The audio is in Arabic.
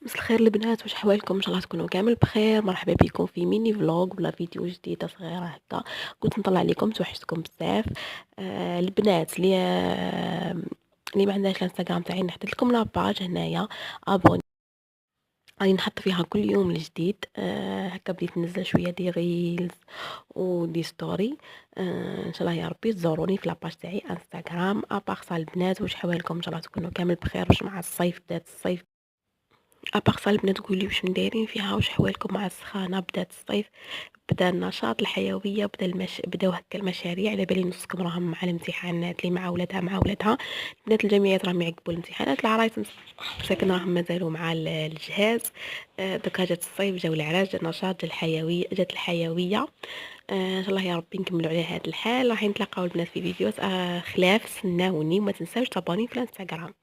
مسا الخير البنات، واش حوالكم؟ ان شاء الله تكونوا كامل بخير. مرحبا بكم في ميني فلوغ ولا فيديو جديده صغيره هكا. قلت نطلع عليكم، توحشتكم بزاف. البنات اللي ما عندهاش الانستغرام تاعي، نحط لكم لاباج هنايا، ابوني. راني نحط فيها كل يوم الجديد. هكا بديت ننزل شويه دي ريلز ودي ستوري. ان شاء الله يا ربي تزوروني في لاباج تاعي انستغرام. اباغ البنات، واش حوالكم؟ ان شاء الله تكونوا كامل بخير. واش مع الصيف؟ بدات الصيف. اباغ البنات تقولي واش ندايرين فيها، واش حوالكم مع السخانه؟ بدات الصيف، بدا النشاط، الحيويه، بداو هكا المشاريع. على بالي نصكم راهم مع الامتحانات، اللي مع ولادها. البنات الجامعيات راهم يعقبوا الامتحانات، العرايس مساكن راهم مازالوا مع الجهاز. دوكا جات الصيف، جاو العراس، جا النشاط، جات الحيويه. ان شاء الله يا ربي نكملوا على هذا الحال. راح نتلاقاو البنات في فيديوهات خلاف. سناوني وما تنساوش تابوني في الانستغرام.